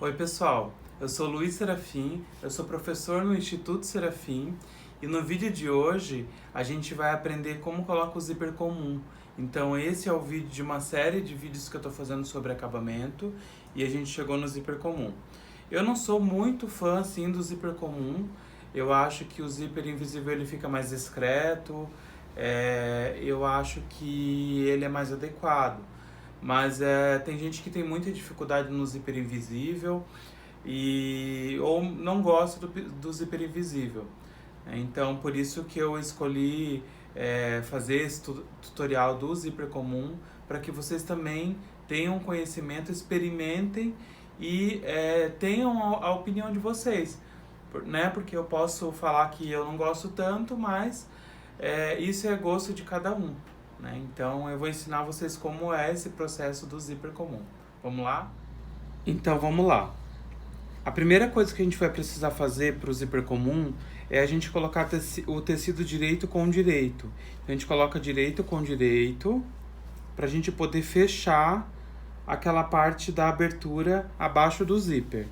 Oi pessoal, eu sou Luiz Serafim, eu sou professor no Instituto Serafim e no vídeo de hoje a gente vai aprender como coloca o zíper comum. Então esse é o vídeo de uma série de vídeos que eu estou fazendo sobre acabamento e a gente chegou no zíper comum. Eu não sou muito fã assim do zíper comum, eu acho que o zíper invisível ele fica mais discreto, eu acho que ele é mais adequado. Mas tem gente que tem muita dificuldade no zíper invisível ou não gosta do zíper invisível. Então, por isso que eu escolhi fazer esse tutorial do zíper comum, para que vocês também tenham conhecimento, experimentem e tenham a opinião de vocês. Né? Porque eu posso falar que eu não gosto tanto, mas isso é gosto de cada um. Né? Então eu vou ensinar vocês como é esse processo do zíper comum. Vamos lá? Então vamos lá. A primeira coisa que a gente vai precisar fazer para o zíper comum é a gente colocar o tecido direito com direito. Então, a gente coloca direito com direito para a gente poder fechar aquela parte da abertura abaixo do zíper.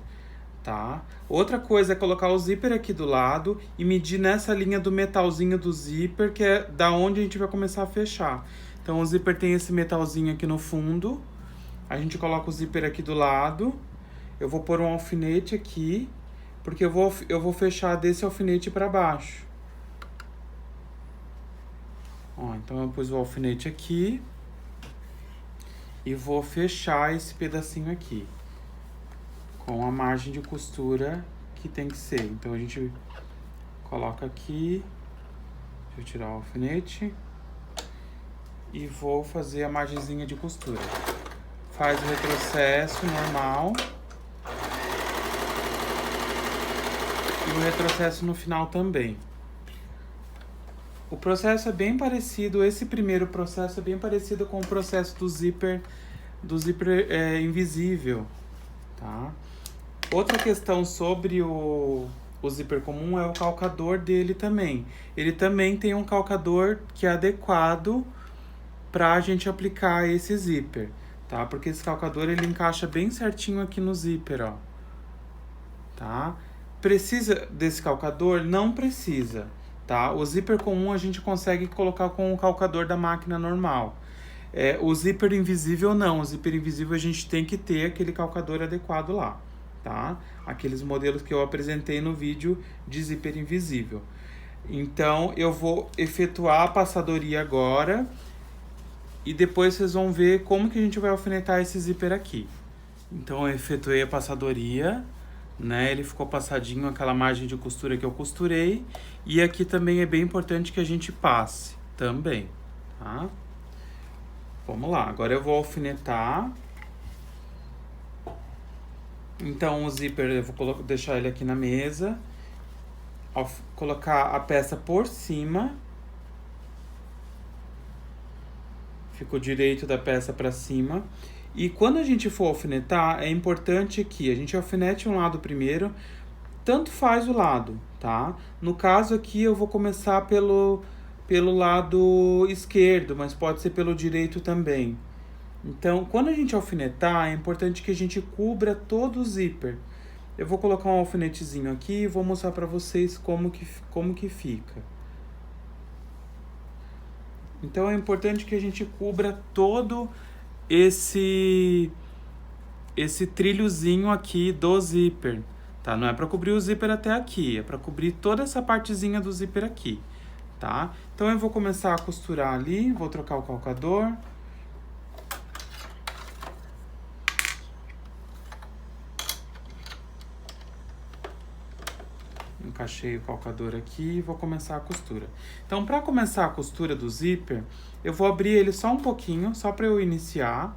Tá? Outra coisa é colocar o zíper aqui do lado e medir nessa linha do metalzinho do zíper, que é da onde a gente vai começar a fechar. Então o zíper tem esse metalzinho aqui no fundo, a gente coloca o zíper aqui do lado, eu vou pôr um alfinete aqui, porque eu vou fechar desse alfinete para baixo. Ó, então eu pus o alfinete aqui e vou fechar esse pedacinho aqui com a margem de costura que tem que ser. Então a gente coloca aqui, deixa eu tirar o alfinete e vou fazer a margenzinha de costura. Faz o retrocesso normal e o retrocesso no final também. O processo é bem parecido, esse primeiro processo é bem parecido com o processo do zíper invisível, tá? Outra questão sobre o zíper comum é o calcador dele também. Ele também tem um calcador que é adequado para a gente aplicar esse zíper, tá? Porque esse calcador ele encaixa bem certinho aqui no zíper, ó. Tá? Precisa desse calcador? Não precisa, tá? O zíper comum a gente consegue colocar com o calcador da máquina normal. O zíper invisível não. O zíper invisível a gente tem que ter aquele calcador adequado lá. Tá? Aqueles modelos que eu apresentei no vídeo de zíper invisível. Então eu vou efetuar a passadoria agora e depois vocês vão ver como que a gente vai alfinetar esse zíper aqui. Então eu efetuei a passadoria, né? Ele ficou passadinho aquela margem de costura que eu costurei, e aqui também é bem importante que a gente passe também, tá? Vamos lá, agora eu vou alfinetar. Então o zíper eu vou deixar ele aqui na mesa, colocar a peça por cima, ficou direito da peça para cima. E quando a gente for alfinetar, é importante que a gente alfinete um lado primeiro, tanto faz o lado, tá? No caso aqui eu vou começar pelo lado esquerdo, mas pode ser pelo direito também. Então, quando a gente alfinetar, é importante que a gente cubra todo o zíper. Eu vou colocar um alfinetezinho aqui e vou mostrar para vocês como que fica. Então, é importante que a gente cubra todo esse trilhozinho aqui do zíper, tá? Não é para cobrir o zíper até aqui, é para cobrir toda essa partezinha do zíper aqui, tá? Então, eu vou começar a costurar ali, vou trocar o calcador. Encaixei o calcador aqui e vou começar a costura. Então, para começar a costura do zíper, eu vou abrir ele só um pouquinho, só para eu iniciar.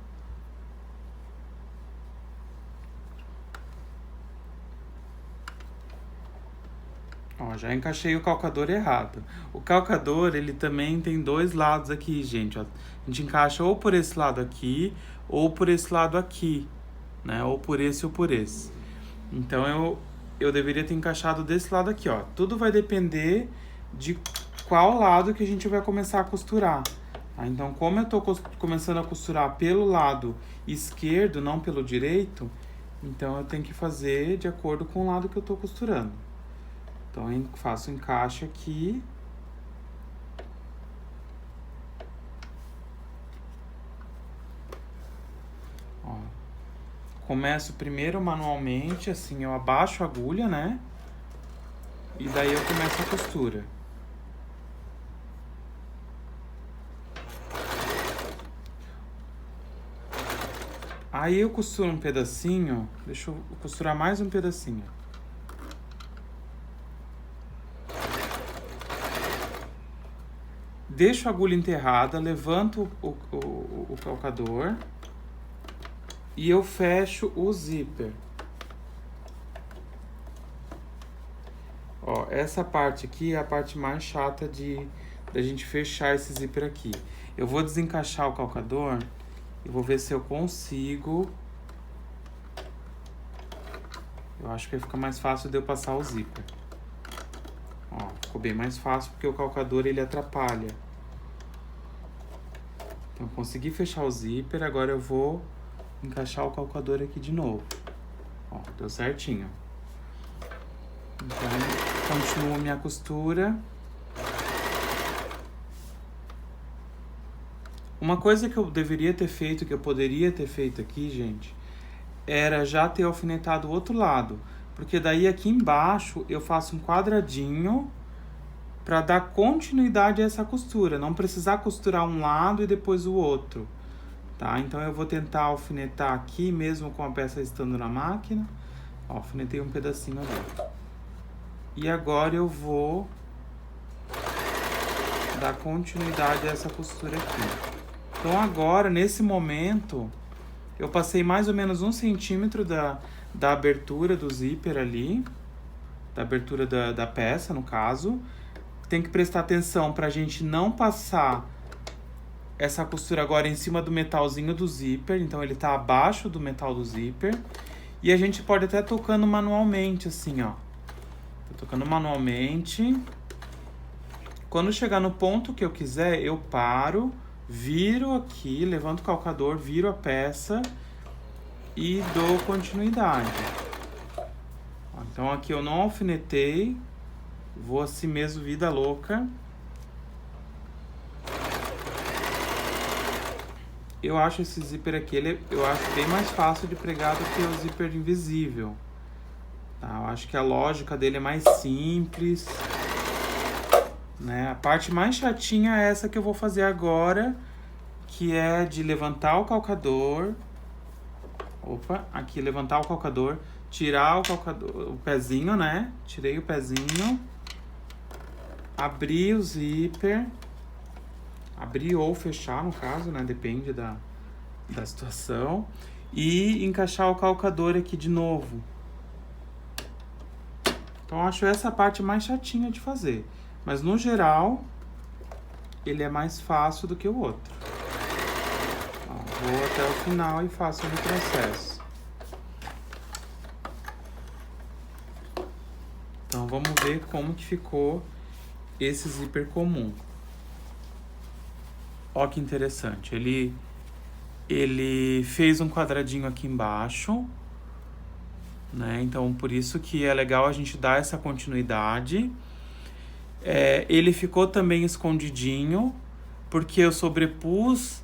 Ó, já encaixei o calcador errado. O calcador, ele também tem dois lados aqui, gente. Ó. A gente encaixa ou por esse lado aqui, ou por esse lado aqui, né? Ou por esse ou por esse. Então, eu deveria ter encaixado desse lado aqui, ó. Tudo vai depender de qual lado que a gente vai começar a costurar. Tá? Então, como eu tô começando a costurar pelo lado esquerdo, não pelo direito, Então, eu tenho que fazer de acordo com o lado que eu tô costurando. Então, eu faço o encaixe aqui. Ó. Começo primeiro manualmente, assim, eu abaixo a agulha, né? E daí eu começo a costura. Aí eu costuro um pedacinho, deixa eu costurar mais um pedacinho. Deixo a agulha enterrada, levanto o calcador e eu fecho o zíper. Ó, essa parte aqui é a parte mais chata da gente fechar esse zíper aqui. Eu vou desencaixar o calcador e vou ver se eu consigo. Eu acho que vai ficar mais fácil de eu passar o zíper. Ó, ficou bem mais fácil porque o calcador ele atrapalha. Então, consegui fechar o zíper, agora eu vou encaixar o calcador aqui de novo. Ó, deu certinho. Então, continuo minha costura. Uma coisa que eu deveria ter feito, que eu poderia ter feito aqui, gente, era já ter alfinetado o outro lado. Porque daí aqui embaixo eu faço um quadradinho para dar continuidade a essa costura. Não precisar costurar um lado e depois o outro. Tá? Então eu vou tentar alfinetar aqui mesmo com a peça estando na máquina. Ó, alfinetei um pedacinho ali. E agora eu vou dar continuidade a essa costura aqui. Então agora, nesse momento, eu passei mais ou menos 1 centímetro da abertura do zíper ali. Da abertura da peça, no caso. Tem que prestar atenção pra gente não passar essa costura agora em cima do metalzinho do zíper. Então ele tá abaixo do metal do zíper. E a gente pode até tocando manualmente, assim, ó. Tô tocando manualmente. Quando chegar no ponto que eu quiser, eu paro, viro aqui, levanto o calcador, viro a peça e dou continuidade. Então aqui eu não alfinetei, vou assim mesmo, vida louca. Eu acho esse zíper aqui, eu acho bem mais fácil de pregar do que o zíper invisível. Tá? Eu acho que a lógica dele é mais simples. Né? A parte mais chatinha é essa que eu vou fazer agora, que é de levantar o calcador. Opa, aqui levantar o calcador, tirar o calcador, o pezinho, né? Tirei o pezinho. Abrir o zíper. Abrir ou fechar, no caso, né? Depende da situação. E encaixar o calcador aqui de novo. Então, eu acho essa parte mais chatinha de fazer. Mas, no geral, ele é mais fácil do que o outro. Ó, vou até o final e faço o retrocesso. Então, vamos ver como que ficou esse zíper comum. Ó que interessante. Ele fez um quadradinho aqui embaixo, né? Então, por isso que é legal a gente dar essa continuidade. Ele ficou também escondidinho, porque eu sobrepus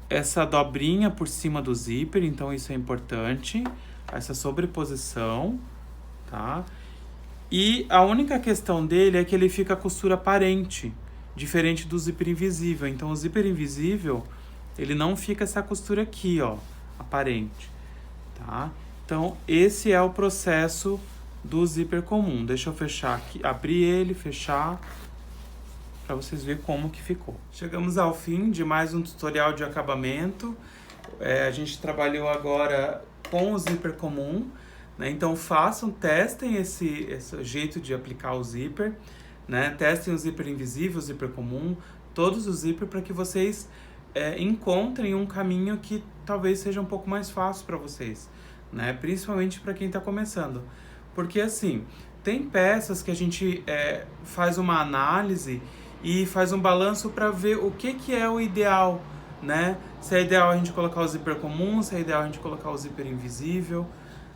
essa dobrinha por cima do zíper, então isso é importante, essa sobreposição, tá? E a única questão dele é que ele fica a costura aparente, diferente do zíper invisível. Então o zíper invisível, ele não fica essa costura aqui, ó, aparente, tá? Então esse é o processo do zíper comum. Deixa eu fechar aqui, abrir ele, fechar, para vocês verem como que ficou. Chegamos ao fim de mais um tutorial de acabamento. A gente trabalhou agora com o zíper comum, né? Então façam, testem esse jeito de aplicar o zíper, né? Testem o zíper invisível, o zíper comum, todos os zíper, para que vocês encontrem um caminho que talvez seja um pouco mais fácil para vocês, né? Principalmente para quem está começando. Porque assim, tem peças que a gente faz uma análise e faz um balanço para ver o que é o ideal, né? Se é ideal a gente colocar o zíper comum, se é ideal a gente colocar o zíper invisível,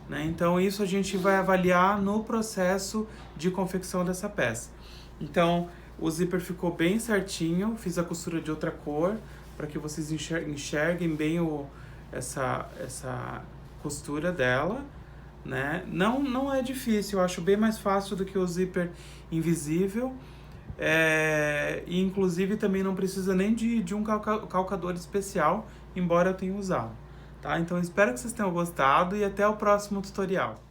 né? Então isso a gente vai avaliar no processo de confecção dessa peça. Então o zíper ficou bem certinho, fiz a costura de outra cor para que vocês enxerguem bem essa costura dela, né? Não é difícil, eu acho bem mais fácil do que o zíper invisível. E inclusive também não precisa nem de um calcador especial, embora eu tenha usado, tá? Então espero que vocês tenham gostado e até o próximo tutorial.